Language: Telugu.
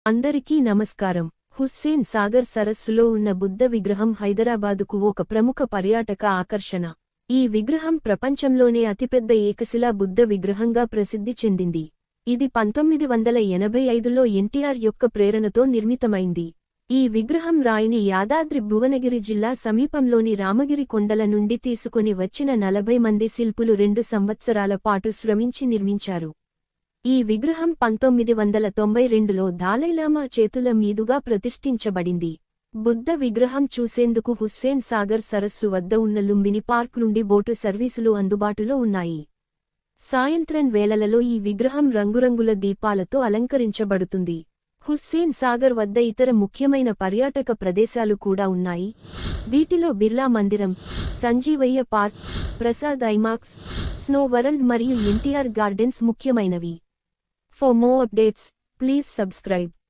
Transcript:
అందరికీ నమస్కారం. హుస్సేన్ సాగర్ సరస్సులో ఉన్న బుద్ధ విగ్రహం హైదరాబాదుకు ఒక ప్రముఖ పర్యాటక ఆకర్షణ. ఈ విగ్రహం ప్రపంచంలోనే అతిపెద్ద ఏకశిలా బుద్ధ విగ్రహంగా ప్రసిద్ధి చెందింది. ఇది 1985లో ఎన్టీఆర్ యొక్క ప్రేరణతో నిర్మితమైంది. ఈ విగ్రహం రాయిని యాదాద్రి భువనగిరి జిల్లా సమీపంలోని రామగిరి కొండల నుండి తీసుకొని వచ్చిన 40 మంది శిల్పులు 2 సంవత్సరాల పాటు శ్రమించి నిర్మించారు. ఈ విగ్రహం 1992లో దాలైలామా చేతుల మీదుగా ప్రతిష్ఠించబడింది. బుద్ధ విగ్రహం చూసేందుకు హుస్సేన్ సాగర్ సరస్సు వద్ద ఉన్న లుంబిని పార్క్ నుండి బోటు సర్వీసులు అందుబాటులో ఉన్నాయి. సాయంత్రం వేళలలో ఈ విగ్రహం రంగురంగుల దీపాలతో అలంకరించబడుతుంది. హుస్సేన్ సాగర్ వద్ద ఇతర ముఖ్యమైన పర్యాటక ప్రదేశాలు కూడా ఉన్నాయి. వీటిలో Birla Mandir, Sanjeevaiah park, Prasad IMAX, Snow World మరియు ఎన్టీఆర్ గార్డెన్స్ ముఖ్యమైనవి. For more updates, please subscribe.